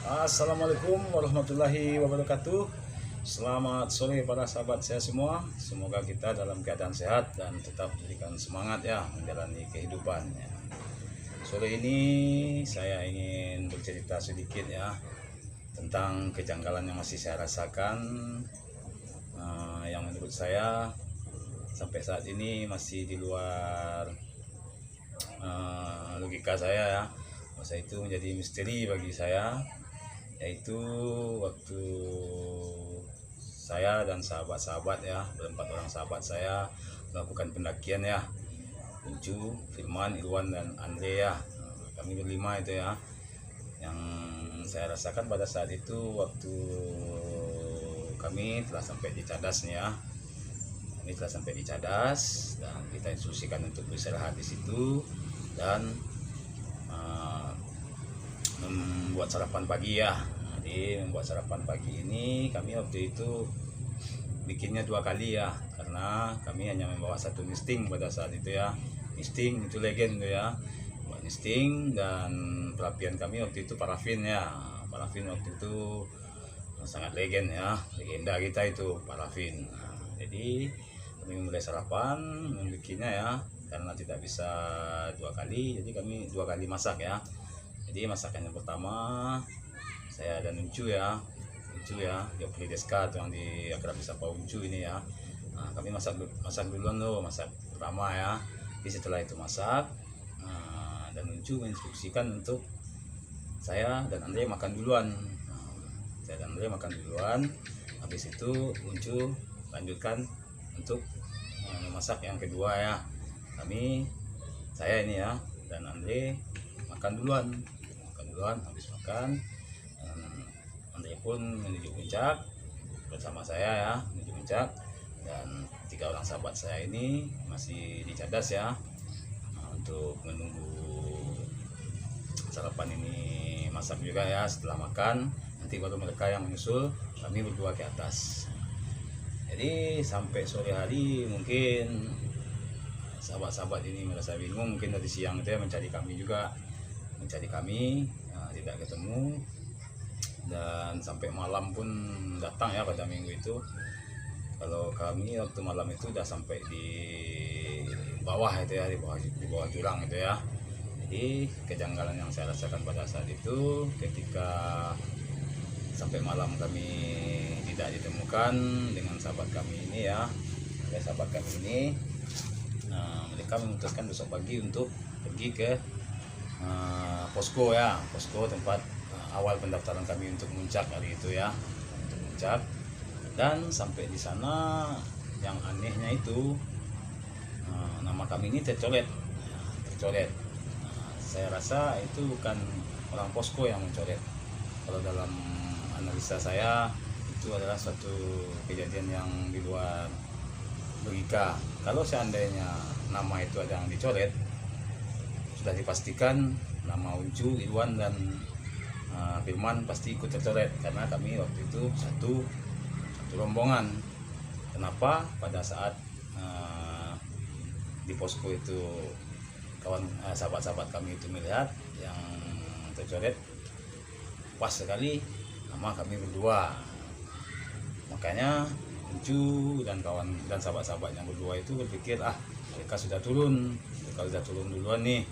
Assalamualaikum warahmatullahi wabarakatuh. Selamat sore para sahabat saya semua. Semoga kita dalam keadaan sehat dan tetap diberikan semangat ya menjalani kehidupan ya. Sore ini saya ingin bercerita sedikit ya tentang kejanggalan yang masih saya rasakan, yang menurut saya sampai saat ini masih di luar logika saya ya. Masa itu menjadi misteri bagi saya, yaitu waktu saya dan sahabat-sahabat ya, berempat orang sahabat saya melakukan pendakian ya, Uncu, Firman, Irwan dan Andre ya. Kami berlima itu ya. Yang saya rasakan pada saat itu waktu kami telah sampai di Cadas nih ya. Kami telah sampai di Cadas dan kita instruksikan untuk beristirahat di situ dan membuat sarapan pagi ya. Jadi membuat sarapan pagi ini kami waktu itu bikinnya 2 kali ya, karena kami hanya membawa 1 nisting pada saat itu ya. Nisting itu legend tuh ya, buat nisting, dan perapian kami waktu itu parafin ya. Parafin waktu itu sangat legend ya, legenda kita itu parafin. Jadi kami mulai sarapan membikinnya ya, karena tidak bisa 2 kali, jadi kami 2 kali masak ya. Jadi masakan yang pertama saya dan Uncu ya, Jopri Deska tuh yang di akrab disapa Uncu ini ya. Nah, kami masak duluan loh, masak pertama ya. Jadi setelah itu masak, dan Uncu menginstruksikan untuk saya dan Andre makan duluan. Saya dan Andre makan duluan. Habis itu Uncu lanjutkan untuk memasak yang kedua ya. Saya ini ya dan Andre makan duluan. Habis makan, Andre pun menuju puncak bersama saya ya, menuju puncak, dan 3 orang sahabat saya ini masih di Cadas ya, untuk menunggu sarapan ini masak juga ya. Setelah makan nanti baru mereka yang menyusul, kami berdua ke atas. Jadi sampai sore hari mungkin sahabat-sahabat ini merasa bingung, mungkin dari siang itu ya mencari kami juga, tidak ketemu, dan sampai malam pun datang ya pada minggu itu. Kalau kami waktu malam itu udah sampai di bawah itu ya, di bawah jurang itu ya. Jadi kejanggalan yang saya rasakan pada saat itu, ketika sampai malam kami tidak ditemukan dengan sahabat kami ini ya. Sahabat kami ini, mereka memutuskan besok pagi untuk pergi ke posko ya, posko tempat awal pendaftaran kami untuk muncak hari itu ya, untuk muncak. Dan sampai di sana yang anehnya itu, nama kami ini tercoret. Saya rasa itu bukan orang posko yang mencoret. Kalau dalam analisa saya, itu adalah suatu kejadian yang di luar logika. Kalau seandainya nama itu ada yang dicoret, sudah dipastikan nama Uncu, Irwan dan Firman pasti ikut tercoret, karena kami waktu itu satu rombongan. Kenapa pada saat di posko itu sahabat-sahabat kami itu melihat yang tercoret, pas sekali nama kami berdua. Makanya Uncu dan kawan dan sahabat-sahabat yang berdua itu berpikir, mereka sudah turun duluan nih.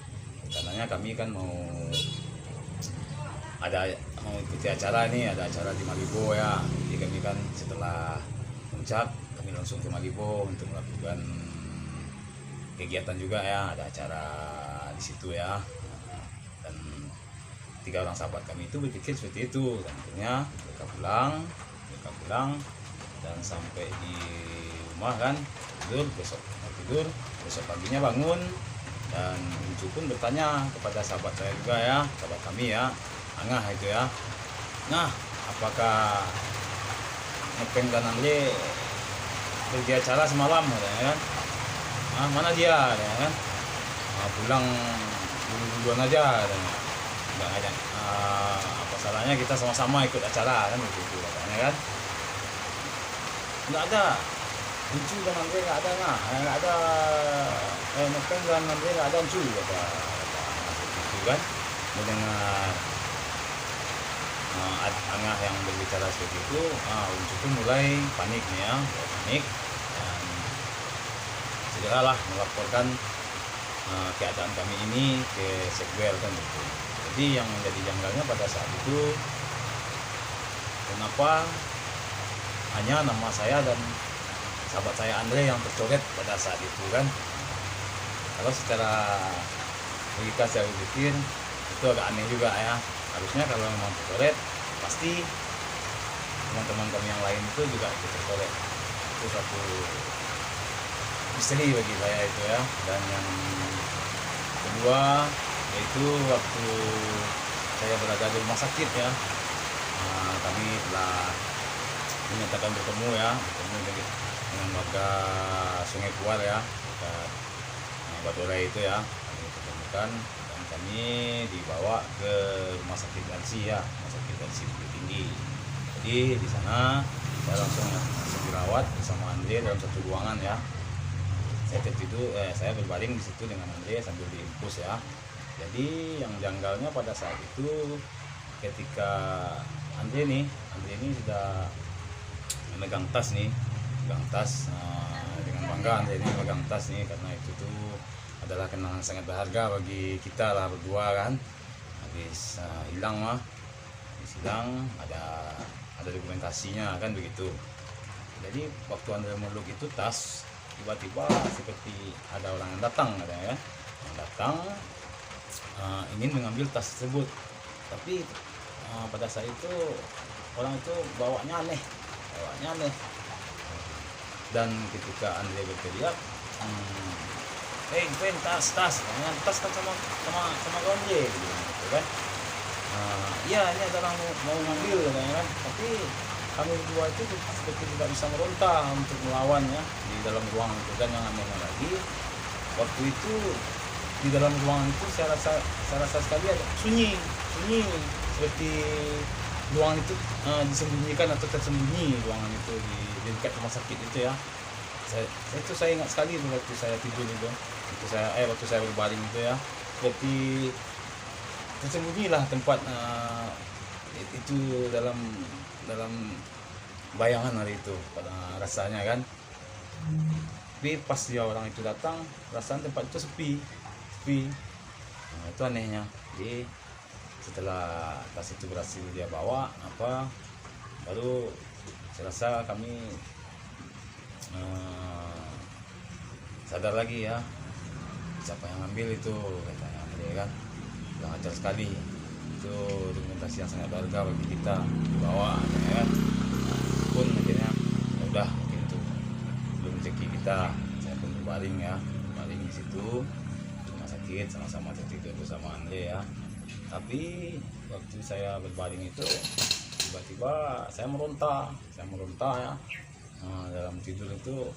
Karena kami kan mau ikuti acara nih, ada acara di Malibo ya. Jadi kami kan setelah puncak kami langsung ke Malibo untuk melakukan kegiatan juga ya, ada acara di situ ya. Dan 3 orang sahabat kami itu berpikir seperti itu. Dan akhirnya mereka pulang dan sampai di rumah kan tidur. Besok paginya bangun, dan Uncu pun bertanya kepada sahabat saya juga ya, sahabat kami ya, Angah itu ya. Nah, apakah Ngepeng dan Andre pergi acara semalam katanya kan? Mana dia katanya kan? Pulang duluan aja katanya. Enggak ngajak. Apa salahnya kita sama-sama ikut acara kan begitu katanya kan? Enggak ada. Uncu dan Andre nggak ada, Ngepeng dan Andre nggak ada Uncu kata gitu kan. Mendengar Angah yang berbicara seperti itu, Uncu pun mulai panik nih ya, panik, dan segeralah melaporkan keadaan kami ini ke Sekber kan gitu. Jadi yang menjadi janggalnya pada saat itu, kenapa hanya nama saya dan sahabat saya Andre yang tercoret pada saat itu kan. Kalau secara logika saya berpikir itu agak aneh juga ya. Harusnya kalau memang tercoret pasti teman-teman kami yang lain itu juga ikut tercoret. Itu satu misteri bagi saya itu ya. Dan yang kedua yaitu waktu saya berada di rumah sakit ya, kami telah menyatakan bertemu dengan warga Sungai Puar ya, dekat Badorai itu ya, kami ketemukan dan kami dibawa ke rumah sakit LC ya, rumah sakit LC Bukit Tinggi. Jadi di sana saya langsung dirawat bersama Andre dalam satu ruangan ya. Saya berbaring di situ dengan Andre sambil diinfus ya. Jadi yang janggalnya pada saat itu ketika Andre ini sudah memegang tas dengan bangga Andre ini memegang tas nih, karena itu tuh adalah kenangan sangat berharga bagi kita lah berdua kan. Habis hilang ada dokumentasinya kan begitu. Jadi waktu Andre meluk itu tas, tiba-tiba seperti ada orang yang datang katanya ya, ingin mengambil tas tersebut, tapi pada saat itu orang itu bawanya aneh. Dan ketika Andre berteriak, tas sama Gonje gitu kan. Iya, ini adalah mau ngambil katanya kan, tapi kami berdua itu seperti tidak bisa meronta untuk melawan ya di dalam ruangan itu. Dan yang anehnya lagi, waktu itu di dalam ruangan itu saya rasa sekali ada sunyi seperti ruangan itu disembunyikan atau tersembunyi ruangan itu di dekat rumah sakit itu ya. Saya ingat sekali waktu saya tidur itu, waktu saya berbaring itu ya, seperti tersembunyilah tempat itu dalam bayangan hari itu pada rasanya kan. Tapi pas dia orang itu datang, rasanya tempat itu sepi. Itu anehnya. Jadi setelah tas itu berhasil dia bawa baru saya rasa kami sadar lagi ya, siapa yang ngambil itu katanya dia kan. Kurang ajar sekali, itu dokumentasi yang sangat berharga bagi kita dibawa ya kan. Pun akhirnya ya udah gitu, belum rezeki kita. Saya pun berbaring di situ rumah sakit, sama-sama tertidur bersama Andre ya. Tapi waktu saya berbaring itu tiba-tiba saya meronta ya. Dalam tidur itu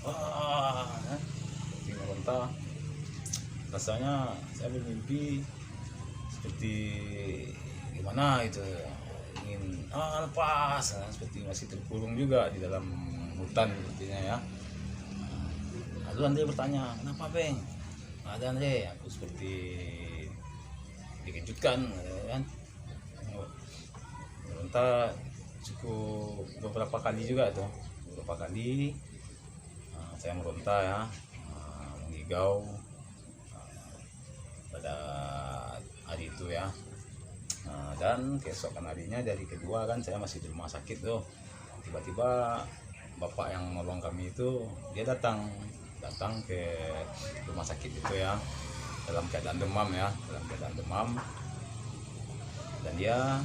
seperti meronta. Rasanya saya bermimpi seperti gimana itu, ingin lepas, seperti masih terkurung juga di dalam hutan sepertinya ya. Lalu Andre bertanya, kenapa Beng? Ada Andre, aku seperti dikejutkan kan. Meronta cukup beberapa kali juga tuh, saya meronta ya, mengigau pada hari itu ya. Dan keesokan harinya dari kedua kan saya masih di rumah sakit tuh, tiba-tiba bapak yang nolong kami itu dia datang ke rumah sakit itu ya, dalam keadaan demam dan dia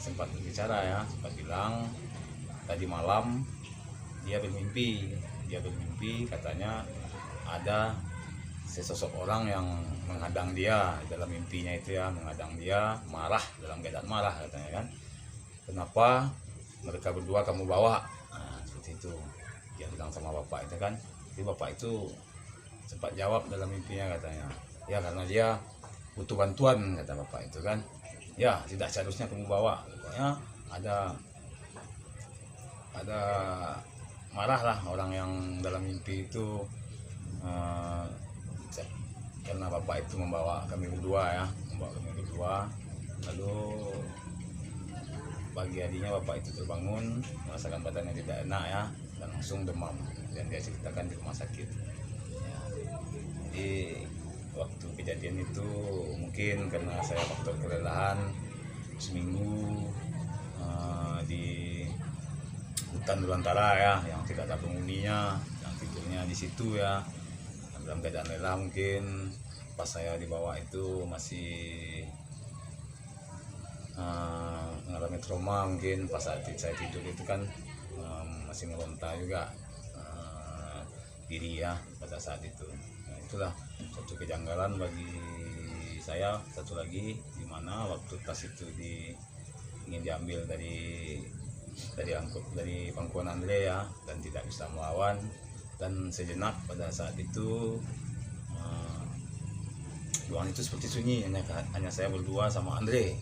sempat berbicara ya, sempat bilang tadi malam dia bermimpi katanya ada sesosok orang yang menghadang dia dalam mimpinya itu ya, marah, dalam keadaan marah katanya kan. Kenapa mereka berdua kamu bawa? Seperti itu dia bilang sama bapak itu kan. Jadi bapak itu sempat jawab dalam mimpinya katanya, ya karena dia butuh bantuan kata bapak itu kan. Ya tidak seharusnya kamu bawa, pokoknya ada marah lah orang yang dalam mimpi itu, karena bapak itu membawa kami berdua lalu pagi harinya bapak itu terbangun merasakan badannya tidak enak ya, dan langsung demam, dan dia ceritakan di rumah sakit ya. Jadi waktu kejadian itu mungkin karena saya faktor kelelahan seminggu di hutan belantara ya, yang tidak ada penghuninya, yang tidurnya di situ ya, dalam keadaan lelah. Mungkin pas saya dibawa itu masih mengalami trauma, mungkin pas saat saya tidur itu kan masih ngeronta juga diri ya pada saat itu. Nah, itulah satu kejanggalan bagi saya. Satu lagi, di mana waktu tas itu ingin diambil dari pangkuan Andre ya, dan tidak bisa melawan, dan sejenak pada saat itu ruangan itu seperti sunyi, hanya saya berdua sama Andre.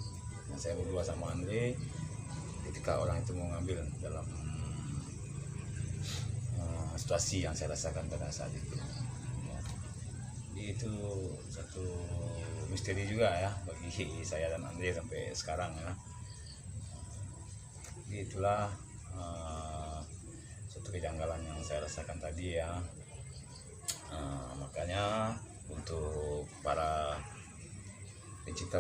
Ketika orang itu mau ngambil dalam situasi yang saya rasakan pada saat itu ya. Jadi itu satu misteri juga ya bagi saya dan Andre sampai sekarang ya. Jadi itulah satu kejanggalan yang saya rasakan tadi ya. Makanya untuk para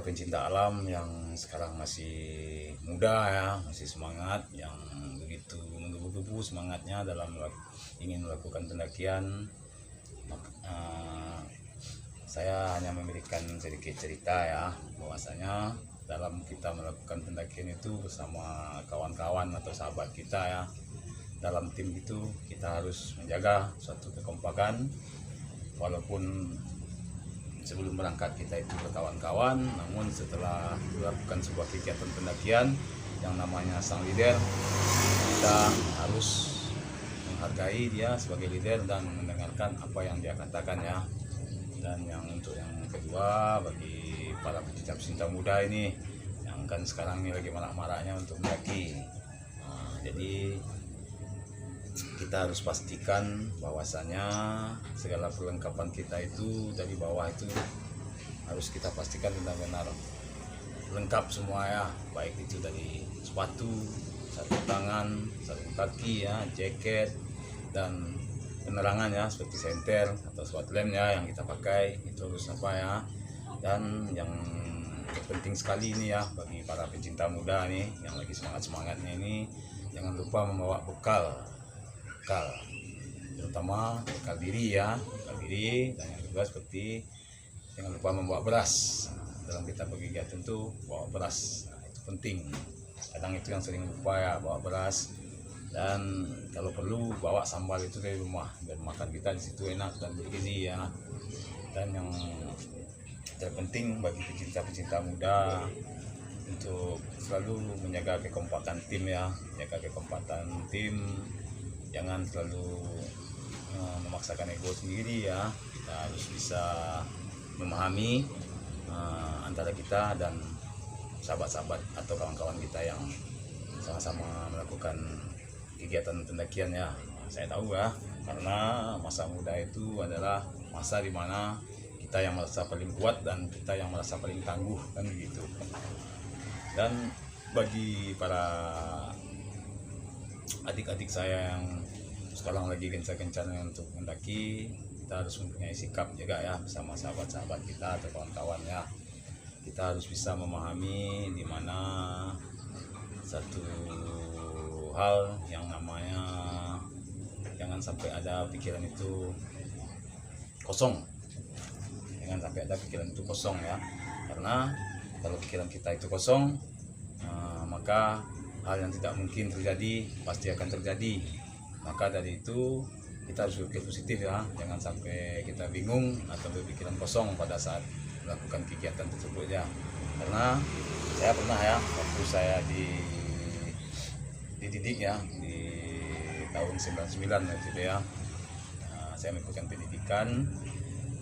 pencinta alam yang sekarang masih muda ya, masih semangat, yang begitu menggebu-gebu semangatnya dalam ingin melakukan pendakian, saya hanya memberikan sedikit cerita ya, bahwasanya dalam kita melakukan pendakian itu bersama kawan-kawan atau sahabat kita ya, dalam tim itu kita harus menjaga suatu kekompakan. Walaupun sebelum berangkat kita itu berkawan-kawan, namun setelah melakukan sebuah kegiatan pendakian yang namanya sang leader, kita harus menghargai dia sebagai leader dan mendengarkan apa yang dia katakan ya. Dan yang untuk yang kedua, bagi para pecinta muda ini yang kan sekarang ini lagi marak-maraknya untuk mendaki, jadi kita harus pastikan bahwasanya segala perlengkapan kita itu dari bawah itu harus kita pastikan benar-benar lengkap semua ya, baik itu dari sepatu, sarung tangan, sarung kaki ya, jaket, dan penerangan ya seperti senter atau spotlamp ya yang kita pakai itu harus apa ya. Dan yang penting sekali ini ya bagi para pencinta muda nih yang lagi semangatnya ini, jangan lupa membawa bekal, terutama bekal diri ya, dan yang kedua seperti jangan lupa membawa beras. Dalam kita berkegiatan tuh bawa beras, itu penting. Kadang itu yang sering lupa ya, bawa beras, dan kalau perlu bawa sambal itu dari rumah dan makan kita di situ enak dan bergizi ya. Dan yang terpenting bagi pecinta muda untuk selalu menjaga kekompakan tim ya, jangan terlalu memaksakan ego sendiri ya. Kita harus bisa memahami antara kita dan sahabat-sahabat atau kawan-kawan kita yang sama-sama melakukan kegiatan pendakian ya. Saya tahu ya, karena masa muda itu adalah masa dimana kita yang merasa paling kuat dan kita yang merasa paling tangguh kan begitu. Dan bagi para adik-adik saya yang sekarang lagi gencar-gencarnya untuk mendaki, kita harus mempunyai sikap juga ya bersama sahabat-sahabat kita atau kawan-kawan ya. Kita harus bisa memahami di mana satu hal yang namanya jangan sampai ada pikiran itu kosong. Jangan sampai ada pikiran itu kosong ya. Karena kalau pikiran kita itu kosong, maka hal yang tidak mungkin terjadi pasti akan terjadi. Maka dari itu kita harus berpikir positif ya, jangan sampai kita bingung atau berpikiran kosong pada saat melakukan kegiatan tersebut ya. Karena saya pernah ya, waktu saya dididik ya di tahun 99 waktu itu ya, saya melakukan pendidikan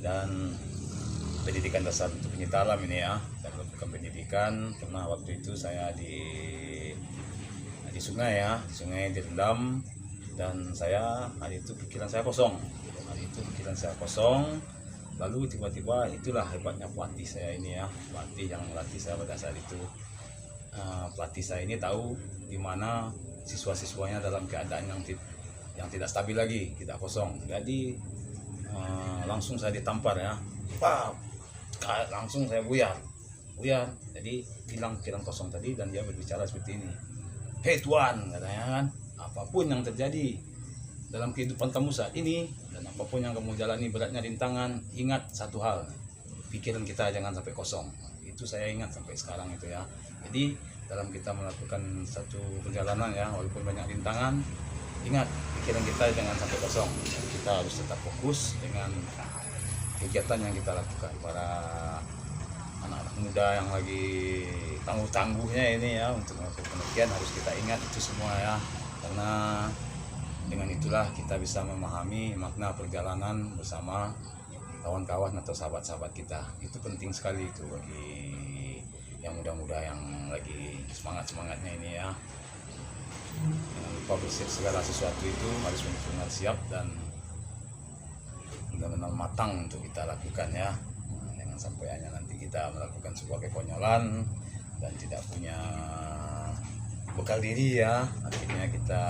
dan pendidikan dasar untuk pencinta alam ini ya. Saya melakukan pendidikan karena waktu itu saya di sungai ya, di sungai direndam, dan saya hari itu pikiran saya kosong. Lalu tiba-tiba itulah hebatnya pelatih saya ini ya, pelatih yang melatih saya pada saat itu. pelatih saya ini tahu di mana siswa-siswanya dalam keadaan yang tidak stabil lagi, tidak kosong. Jadi langsung saya ditampar ya, Pak, langsung saya buyar. Jadi hilang pikiran kosong tadi, dan dia berbicara seperti ini, hei tuan, katanya kan, apapun yang terjadi dalam kehidupan kamu saat ini dan apapun yang kamu jalani, beratnya rintangan, ingat satu hal, pikiran kita jangan sampai kosong. Itu saya ingat sampai sekarang itu ya. Jadi dalam kita melakukan satu perjalanan ya, walaupun banyak rintangan, ingat pikiran kita jangan sampai kosong. Kita harus tetap fokus dengan kegiatan yang kita lakukan. Para anak-anak muda yang lagi tangguh-tangguhnya ini ya untuk melakukan penelitian, harus kita ingat itu semua ya, karena dengan itulah kita bisa memahami makna perjalanan bersama kawan-kawan atau sahabat-sahabat kita. Itu penting sekali itu bagi yang muda-muda yang lagi semangat-semangatnya ini ya. Jangan lupa segala sesuatu itu harus benar-benar siap dan benar-benar matang untuk kita lakukan ya. Jangan sampai hanya nanti kita melakukan sebuah kekonyolan dan tidak punya bekal diri ya, akhirnya kita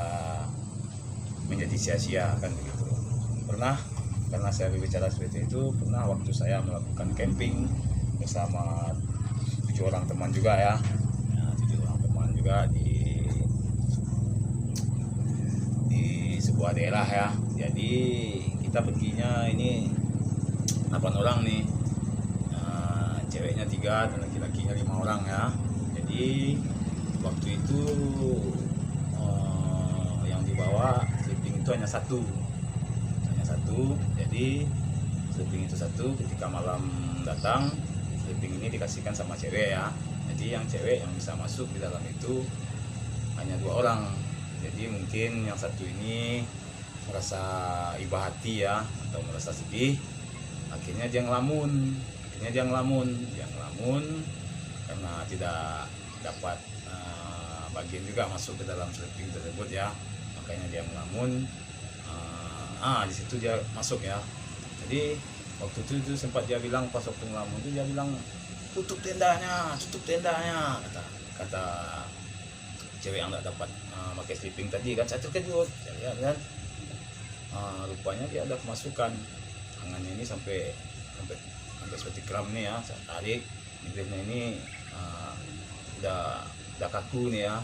menjadi sia-sia kan begitu. Karena saya berbicara seperti itu, pernah waktu saya melakukan camping bersama 7 orang teman juga ya, 7 orang teman juga di sebuah daerah ya. Jadi kita perginya ini 8 orang nih, ceweknya 3 dan laki-lakinya 5 orang ya. Jadi waktu itu yang dibawa sleeping itu hanya satu. Jadi sleeping itu satu. Ketika malam datang, sleeping ini dikasihkan sama cewek ya. Jadi yang cewek yang bisa masuk di dalam itu hanya 2 orang. Jadi mungkin yang satu ini merasa iba hati ya, atau merasa sedih, akhirnya dia ngelamun karena tidak dapat bagian juga masuk ke dalam sleeping tersebut ya, makanya dia ngelamun. Di situ dia masuk ya. Jadi waktu itu sempat dia bilang, pas waktu ngelamun itu dia bilang, tutup tendanya, kata cewek yang tidak dapat pakai sleeping tadi kan. Saya terkejut, saya lihat kan, rupanya dia ada kemasukan tangannya ini sampai seperti kram nih ya. Saya tarik bibirnya ini, udah kaku nih ya.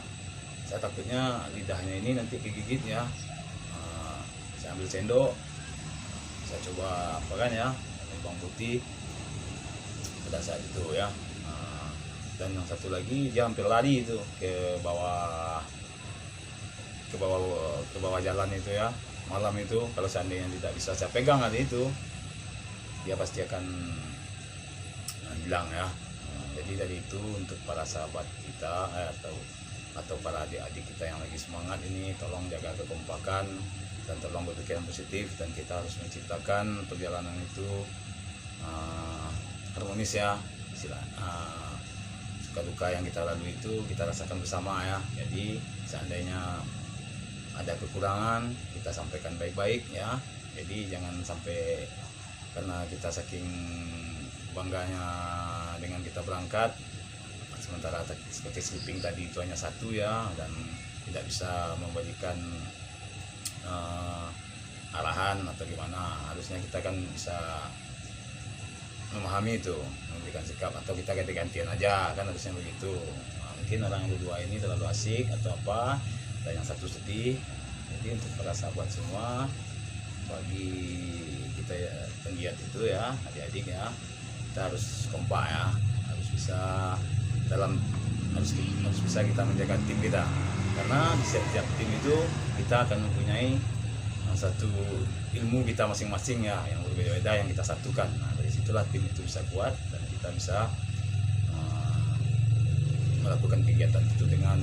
Saya takutnya lidahnya ini nanti kegigit ya. Saya ambil sendok, saya coba apa kan ya, bawang putih pada saat itu ya. Dan yang satu lagi dia hampir lari itu ke bawah jalan itu ya. Malam itu kalau seandainya tidak bisa saya pegang hari itu, dia pasti akan hilang ya. Jadi dari itu untuk para sahabat kita atau para adik-adik kita yang lagi semangat ini, tolong jaga kekompakan dan tolong berpikiran positif, dan kita harus menciptakan perjalanan itu harmonis ya. Suka duka yang kita lalui itu kita rasakan bersama ya. Jadi seandainya ada kekurangan, kita sampaikan baik-baik ya. Jadi jangan sampai karena kita saking bangganya dengan kita berangkat, sementara seperti sleeping tadi itu hanya satu ya, dan tidak bisa memberikan arahan atau gimana. Harusnya kita kan bisa memahami itu, memberikan sikap, atau kita ganti-gantian aja kan, harusnya begitu. Mungkin orang yang berdua ini terlalu asik atau apa, dan yang satu sedih. Jadi untuk para sahabat semua, bagi kita ya, penggiat itu ya, adik-adik ya, kita harus kompak ya, harus bisa kita menjaga tim kita, karena di setiap tim itu kita akan mempunyai satu ilmu kita masing-masing ya, yang berbeda-beda yang kita satukan. Nah, dari situlah tim itu bisa kuat dan kita bisa melakukan kegiatan itu dengan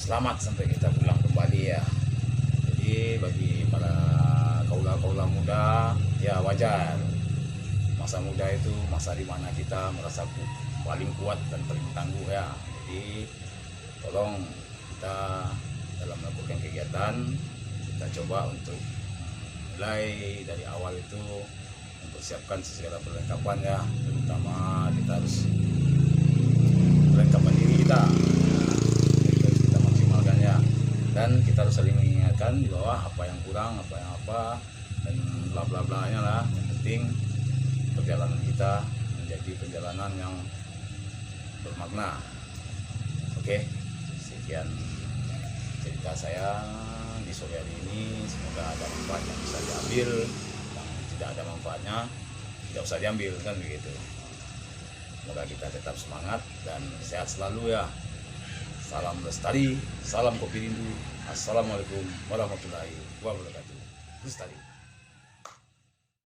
selamat sampai kita pulang kembali ya. Jadi bagi para kaula-kaula muda ya, wajar, masa muda itu masa dimana kita merasa paling kuat dan paling tangguh ya. Jadi tolong kita dalam melakukan kegiatan, kita coba untuk mulai dari awal itu mempersiapkan segala perlengkapan ya, terutama kita harus perlengkapan diri kita, itu harus kita maksimalkan ya, dan kita harus saling mengingatkan di bawah apa yang kurang, apa yang apa, dan bla bla bla nya lah. Yang penting perjalanan kita menjadi perjalanan yang bermakna. Oke, sekian cerita saya di sore hari ini. Semoga ada manfaat yang bisa diambil, yang tidak ada manfaatnya tidak usah diambil, kan begitu. Semoga kita tetap semangat dan sehat selalu ya. Salam lestari, salam kopi rindu. Assalamualaikum warahmatullahi wabarakatuh. Lestari.